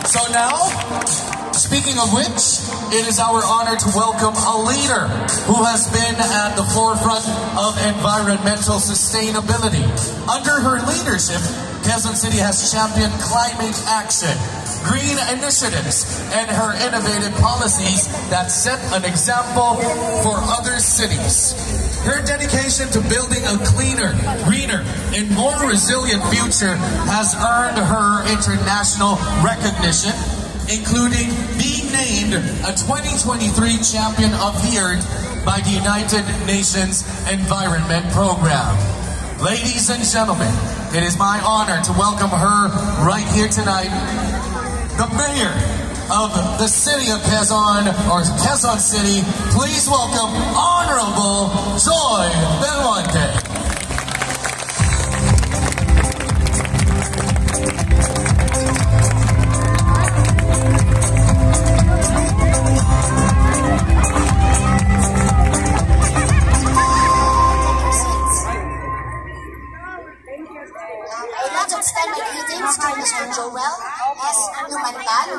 So now, speaking of which, it is our honor to welcome a leader who has been at the forefront of environmental sustainability. Under her leadership, Quezon City has championed climate action, green initiatives, and her innovative policies that set an example for other cities. Her dedication to building a cleaner, greener, and more resilient future has earned her international recognition, including being named a 2023 Champion of the Earth by the United Nations Environment Program. Ladies and gentlemen, it is my honor to welcome her right here tonight, the Mayor of the City of Quezon, or Quezon City. Please welcome Honorable Joy Belmonte.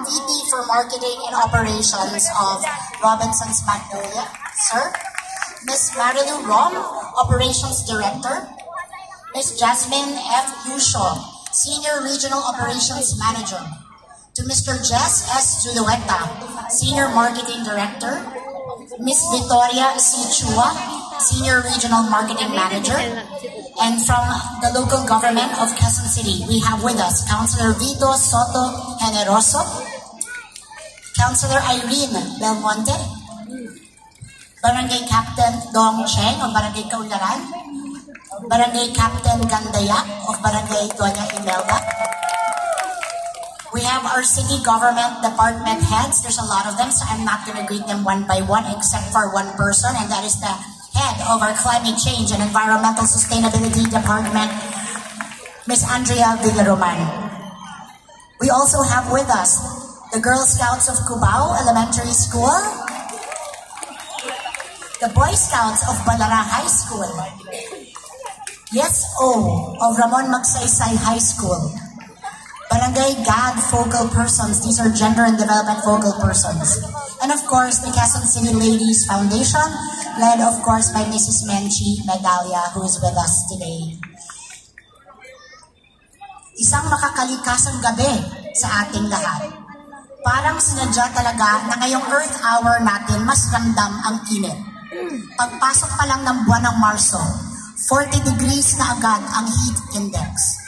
VP for Marketing and Operations of Robinson's Magnolia, sir. Ms. Marilu Rom, Operations Director. Ms. Jasmine F. Lucio, Senior Regional Operations Manager. To Mr. Jess S. Zulueta, Senior Marketing Director. Ms. Victoria C. Chua, Senior Regional Marketing Manager. And from the local government of Quezon City, we have with us Councilor Vito Soto Generoso, Councilor Irene Belmonte, Barangay Captain Dong Cheng of Barangay Kaularan, Barangay Captain Gandayak of Barangay Doña Imelda. We have our city government department heads. There's a lot of them, so I'm not going to greet them one by one except for one person, and that is the head of our Climate Change and Environmental Sustainability Department, Ms. Andrea Villaroman. We also have with us the Girl Scouts of Cubao Elementary School, the Boy Scouts of Balara High School, Yes O of Ramon Magsaysay High School, Barangay GAD Focal Persons, these are Gender and Development Focal Persons, and of course the Quezon City Ladies Foundation, led of course by Mrs. Menchi Medalia, who is with us today. Isang makakalikasang gabi sa ating lahat. Parang sinadya talaga na ngayong Earth Hour natin mas ramdam ang init. Pagpasok pa lang ng buwan ng Marso, 40 degrees na agad ang heat index.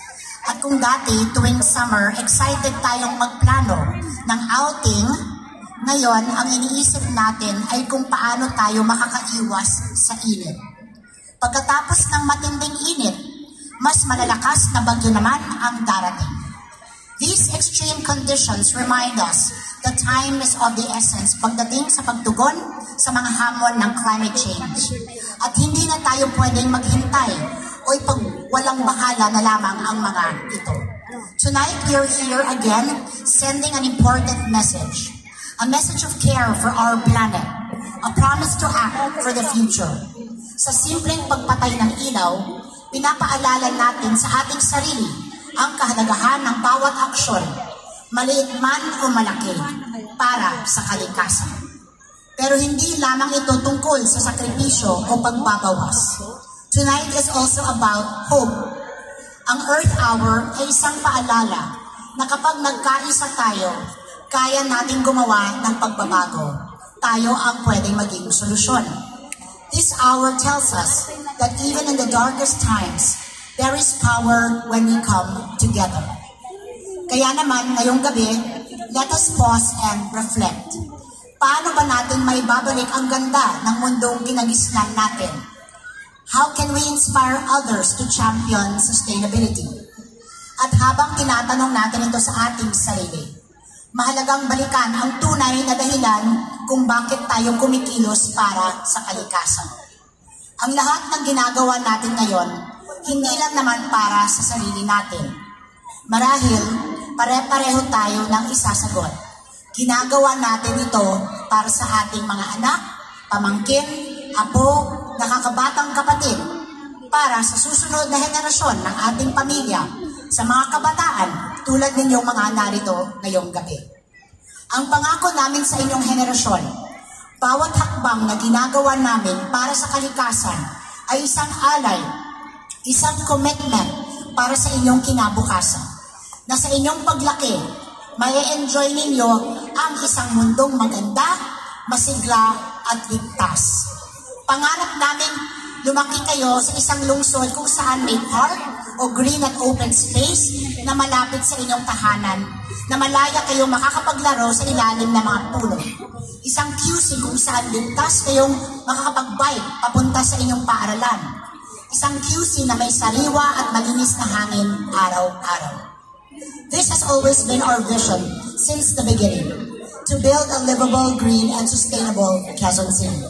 At kung dati tuwing summer, excited tayong magplano ng outing, ngayon ang iniisip natin ay kung paano tayo makakaiwas sa init. Pagkatapos ng matinding init, mas malalakas na bagyo naman ang darating. These extreme conditions remind us that time is of the essence pagdating sa pagtugon sa mga hamon ng climate change. At hindi na tayo pwedeng maghintay o walang bahala na lamang ang mga ito. Tonight, we are here again sending an important message. A message of care for our planet. A promise to act for the future. Sa simpleng pagpatay ng ilaw, pinapaalala natin sa ating sarili ang kahalagahan ng bawat aksyon, maliit man o malaki, para sa kalikasan. Pero hindi lamang ito tungkol sa sakripisyo o pagbabawas. Tonight is also about hope. Ang Earth Hour ay isang paalala na kapag nagkaisa tayo, kaya nating gumawa ng pagbabago. Tayo ang pwedeng maging solusyon. This hour tells us that even in the darkest times, there is power when we come together. Kaya naman, ngayong gabi, let us pause and reflect. Paano ba natin maibabalik ang ganda ng mundong ginagisnan natin? How can we inspire others to champion sustainability? At habang tinatanong natin ito sa ating sarili, mahalagang balikan ang tunay na dahilan kung bakit tayo kumikilos para sa kalikasan. Ang lahat ng ginagawa natin ngayon, hindi lang naman para sa sarili natin. Marahil, pare-pareho tayo ng isasagot. Ginagawa natin ito para sa ating mga anak, pamangkin, apo, nakakabatang kapatid, para sa susunod na henerasyon ng ating pamilya, sa mga kabataan tulad ninyong mga narito ngayong gabi. Ang pangako namin sa inyong henerasyon, bawat hakbang na ginagawa namin para sa kalikasan ay isang alay, isang commitment para sa inyong kinabukasan, na sa inyong paglaki, may enjoy ninyo ang isang mundong maganda, masigla at ligtas. Pangarap namin lumaki kayo sa isang lungsod kung saan may park o green at open space na malapit sa inyong tahanan, na malaya kayong makakapaglaro sa ilalim ng mga puno. Isang QC kung saan ligtas kayong makakapag-bike papunta sa inyong paaralan. Isang QC na may sariwa at malinis na hangin araw-araw. This has always been our vision since the beginning, to build a livable, green, and sustainable Quezon City.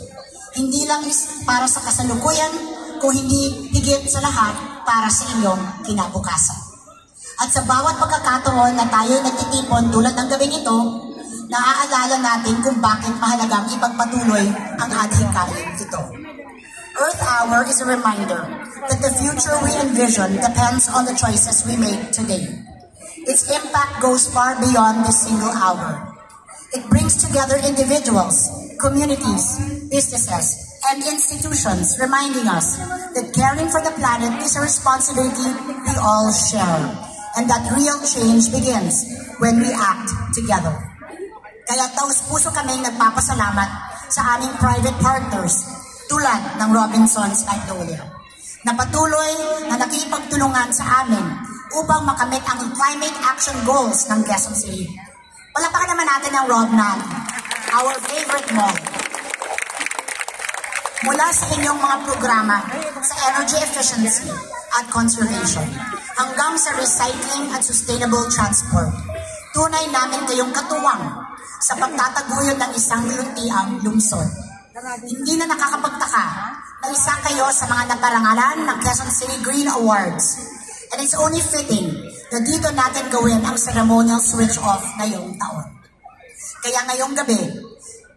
Hindi lang para sa kasalukuyan, kung hindi higit sa lahat para sa inyong kinabukasan. At sa bawat pagkakataon na tayo nagtitipon tulad ng gabing ito, naaalala natin kung bakit mahalagang ipagpatuloy ang adhikain ito. Earth Hour is a reminder that the future we envision depends on the choices we make today. Its impact goes far beyond this single hour. It brings together individuals, communities, businesses, and institutions, reminding us that caring for the planet is a responsibility we all share, and that real change begins when we act together. Kaya taus-puso kaming nagpapasalamat sa aming private partners tulad ng Robinsons Magnolia, na patuloy na nakipagtulungan sa amin upang makamit ang climate action goals ng Quezon City. Palapakan naman natin ang RobNag, our favorite mall. Mula sa inyong mga programa sa energy efficiency at conservation, hanggang sa recycling at sustainable transport, tunay namin kayong katuwang sa pagtataguyod ng isang luntiang lungsod. Hindi na nakakapagtaka na isa kayo sa mga nagparangalan ng Quezon City Green Awards. And it's only fitting na dito natin gawin ang ceremonial switch-off ngayong taon. Kaya ngayong gabi,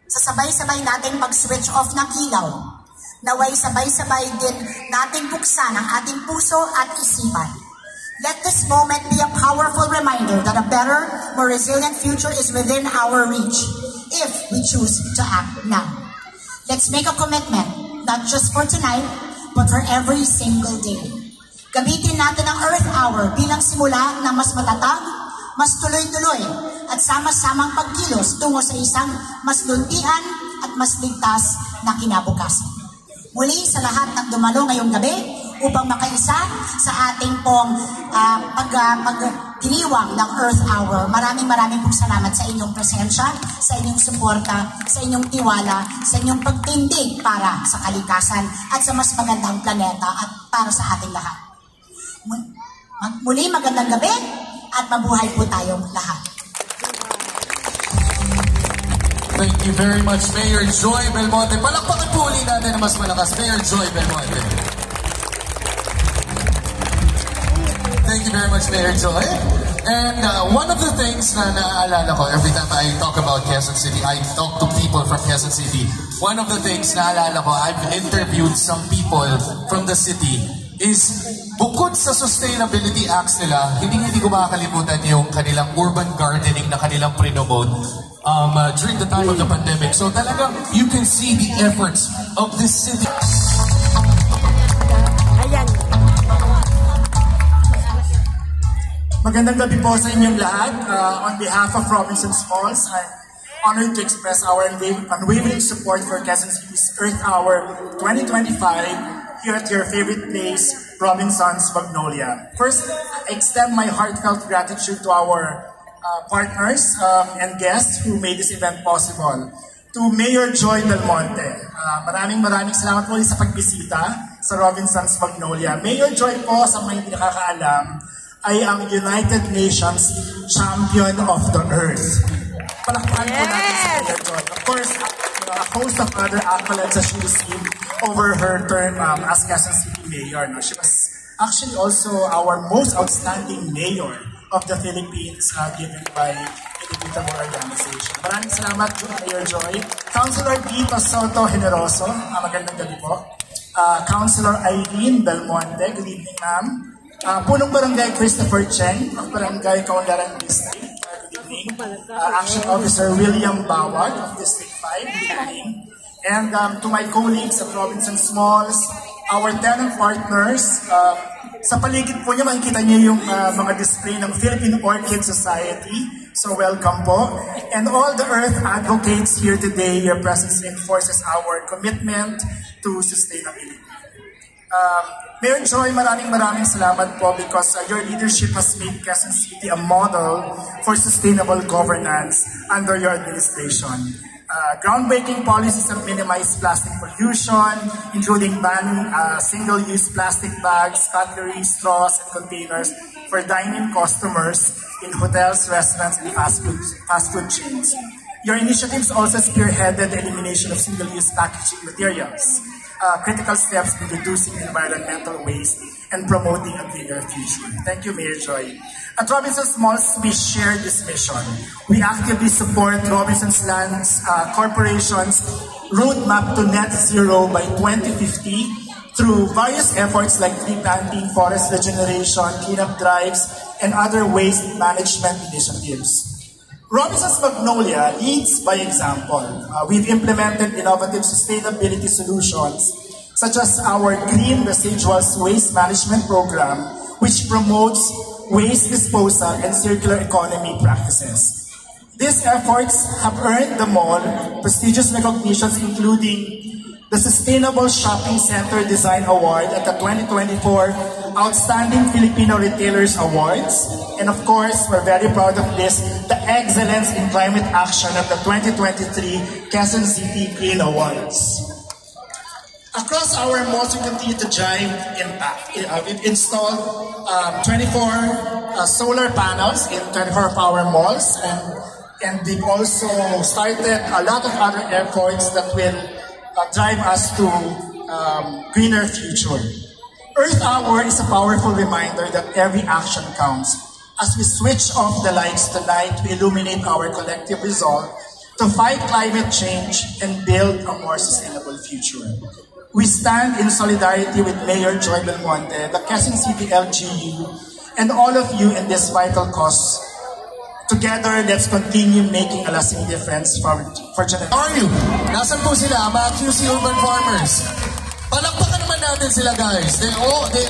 sasabay-sabay natin mag-switch off ng ilaw, naway sabay-sabay din natin buksan ang ating puso at isipan. Let this moment be a powerful reminder that a better, more resilient future is within our reach if we choose to act now. Let's make a commitment, not just for tonight, but for every single day. Gamitin natin ang Earth Hour bilang simula ng mas matatag, mas tuloy-tuloy, at sama-samang pagkilos tungo sa isang mas luntian at mas ligtas na kinabukasan. Muli sa lahat ng dumalo ngayong gabi upang makaisa sa ating pong pagdiriwang ng Earth Hour. Maraming pong salamat sa inyong presensya, sa inyong suporta, sa inyong tiwala, sa inyong pagtindig para sa kalikasan at sa mas magandang planeta at para sa ating lahat. Muli magandang gabi at mabuhay po tayong lahat. Thank you very much, Mayor Joy Belmonte. Palakpakan po ulit natin na mas malakas, Mayor Joy Belmonte. Thank you very much, Mayor Joy. And one of the things na naaalala ko every time I talk about Quezon City, I talk to people from Quezon City. One of the things na naalala ko, I've interviewed some people from the city, is bukod sa sustainability acts nila, hindi ko makakalimutan yung kanilang urban gardening na kanilang pre-promote during the time of the pandemic. So talagang you can see the efforts of this city. Magandang gabi po sa inyong lahat. On behalf of Robinsons Malls, I'm honored to express our unwavering support for Quezon City's Earth Hour 2025 here at your favorite place, Robinsons Magnolia. First, I extend my heartfelt gratitude to our partners and guests who made this event possible. To Mayor Joy Belmonte, maraming salamat po sa pagbisita sa Robinsons Magnolia. Mayor Joy po, sa mga hindi nakakaalam, ay ang United Nations Champion of the Earth. Palakpakan po natin si Mayor Joy. Of course, a host of other accolades that she received over her term as Quezon City Mayor. She was actually also our most outstanding mayor of the Philippines given by the Equitable Organization. Maraming salamat, Mayor Joy. Councilor Dito Soto Generoso, magandang gabi po. Councilor Irene Belmonte, good evening, ma'am. Punong Barangay Christopher Cheng of Barangay Kaundaran District. Good evening. Action Officer William Bawag of District 5. Good evening. And to my colleagues at Robinson's Malls, our tenant partners, sa paligid po niyo makikita niyo yung mga display ng Philippine Orchid Society. So welcome po. And all the Earth advocates here today, your presence reinforces our commitment to sustainability. Mayor Joy, maraming salamat po because your leadership has made Quezon City a model for sustainable governance under your administration. Groundbreaking policies that minimize plastic pollution, including banning single-use plastic bags, cutlery, straws, and containers for dine-in customers in hotels, restaurants, and fast food chains. Your initiatives also spearheaded the elimination of single-use packaging materials, critical steps in reducing environmental waste and promoting a greener future. Thank you, Mayor Joy. At Robinson's Malls, we share this mission. We actively support Robinson's Lands Corporation's roadmap to net zero by 2050 through various efforts like tree planting, forest regeneration, cleanup drives, and other waste management initiatives. Robinson's Magnolia leads by example. We've implemented innovative sustainability solutions such as our Green Residuals Waste Management Program, which promotes waste disposal and circular economy practices. These efforts have earned the mall prestigious recognitions including the Sustainable Shopping Center Design Award at the 2024 Outstanding Filipino Retailers Awards. And of course, we're very proud of this, the Excellence in Climate Action at the 2023 Quezon City Green Awards. Across our malls, we continue to drive impact. We've installed 24 solar panels in 24 of our malls, and we've also started a lot of other efforts that will drive us to greener future. Earth Hour is a powerful reminder that every action counts. As we switch off the lights tonight, we illuminate our collective resolve to fight climate change and build a more sustainable future. We stand in solidarity with Mayor Joy Belmonte, the Quezon City LGU, and all of you in this vital cause. Together, let's continue making a lasting difference for generations. How are you? Nasaan po sila, mga QC Urban Farmers? Palakpakan naman natin sila, guys. They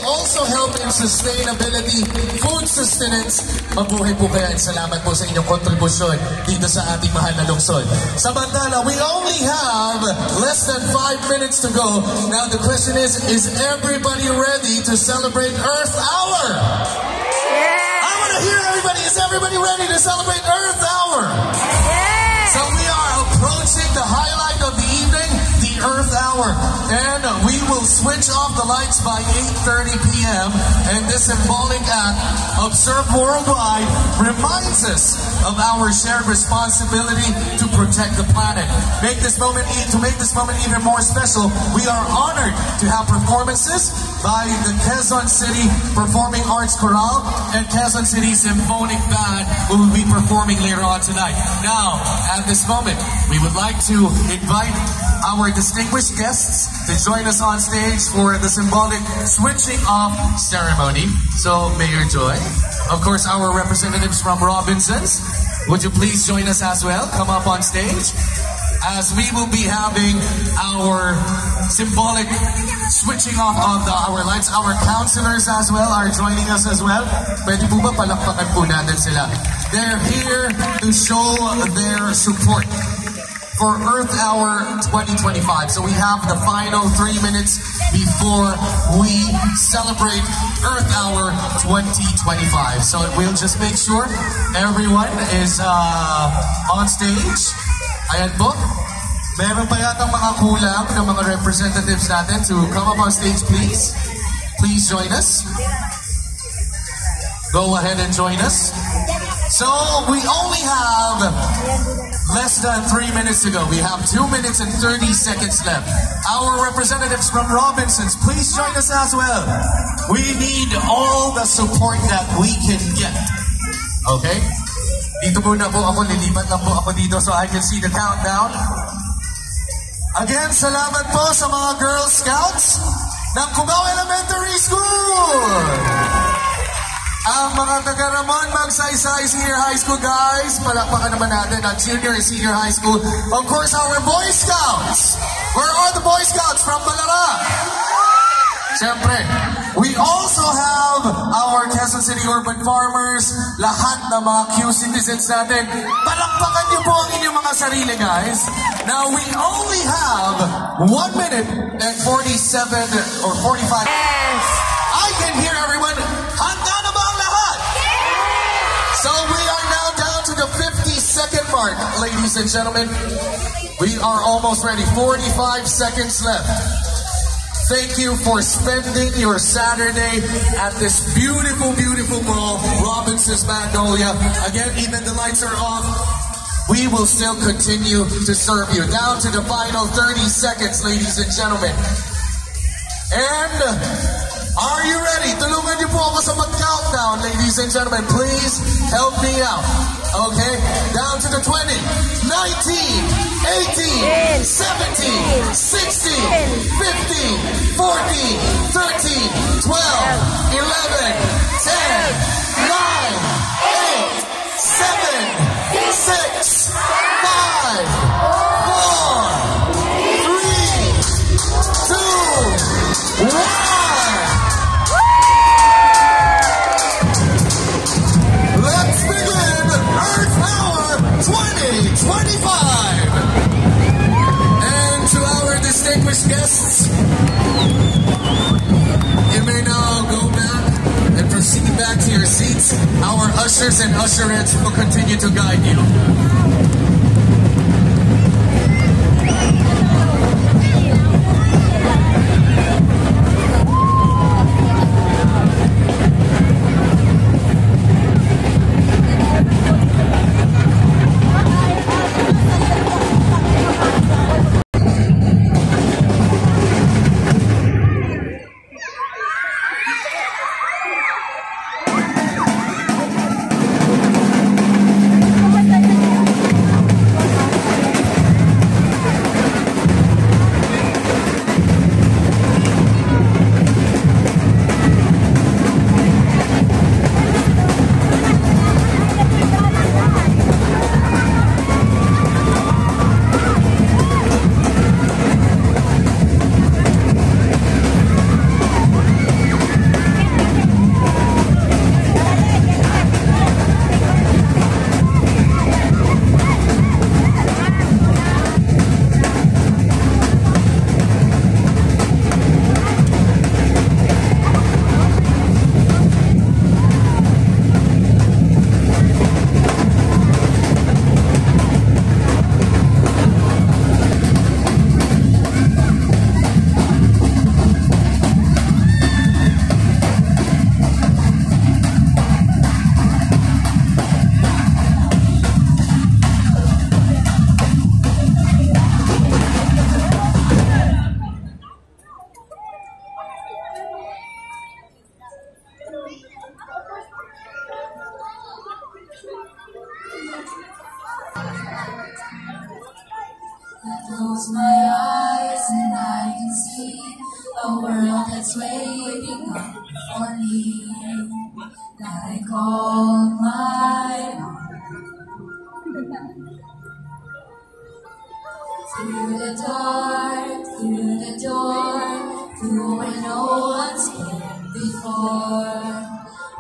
also help in sustainability, food sustenance. Mabuhay po kayo. Salamat po sa inyong kontribusyon dito sa ating mahal na lungsod. Samantala, we only have less than 5 minutes to go. Now the question is everybody ready to celebrate Earth Hour? Yeah. I want to hear everybody. Is everybody ready to celebrate Earth Hour? Yeah. So we are approaching the highlight of the evening, the Earth Hour. And we will switch off the lights by 8:30 p.m. And this symbolic act, observed worldwide, reminds us of our shared responsibility to protect the planet. To make this moment even more special, we are honored to have performances by the Quezon City Performing Arts Chorale and Quezon City Symphonic Band, who will be performing later on tonight. Now, at this moment, we would like to invite our distinguished guests to join us on stage for the symbolic switching off ceremony. So, Mayor Joy, of course, our representatives from Robinsons, would you please join us as well? Come up on stage as we will be having our symbolic switching off of our lights. Our counselors as well are joining us as well. Pwede po ba palakpakan po natin sila? They're here to show their support for Earth Hour 2025. So we have the final 3 minutes before we celebrate Earth Hour 2025. So we'll just make sure everyone is on stage. Ayan po. Meron pa yatang mga kulang ng mga representatives natin to come up on stage, please. Please join us. Go ahead and join us. So we only have less than 3 minutes to go. We have 2 minutes and 30 seconds left. Our representatives from Robinsons, please join us as well. We need all the support that we can get. Okay? Dito muna po ako, lilipat lang po ako dito so I can see the countdown. Again, salamat po sa mga Girl Scouts ng Cubao Elementary School! Ang mga taga-Ramon Magsaysay Senior High School, guys. Palakpakan naman natin ang junior and senior high school. Of course, our Boy Scouts. Where are the Boy Scouts from Balara? Siyempre, we also have our Quezon City Urban Farmers, lahat ng mga Q citizens natin. Palakpakan niyo po ang inyong mga sarili, guys. Now, we only have 1 minute and 47 or 45. Yes. I can hear everyone. Handa na ba ang lahat? Yes. So we are now down to the 50-second mark, ladies and gentlemen. We are almost ready. 45 seconds left. Thank you for spending your Saturday at this beautiful, beautiful mall, Robinson's Magnolia. Again, even the lights are off. We will still continue to serve you. Down to the final 30 seconds, ladies and gentlemen. And are you ready? Tulungan niyo po ako sa mag-countdown, ladies and gentlemen. Please help me out. Okay? Down to the 20, 19, 18, 17, 16, 15, 14, 13, 12, 11, 10, 9, 8, 7, 6, 5, 4, 3, 2, 1. Guests, you may now go back and proceed back to your seats. Our ushers and usherettes will continue to guide you. Close my eyes and I can see a world that's waiting up for me, that I call my own. Through the dark, through the door, through where no one's been before,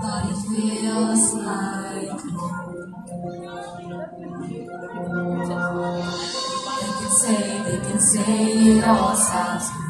but it feels like home. They can say it all sounds good.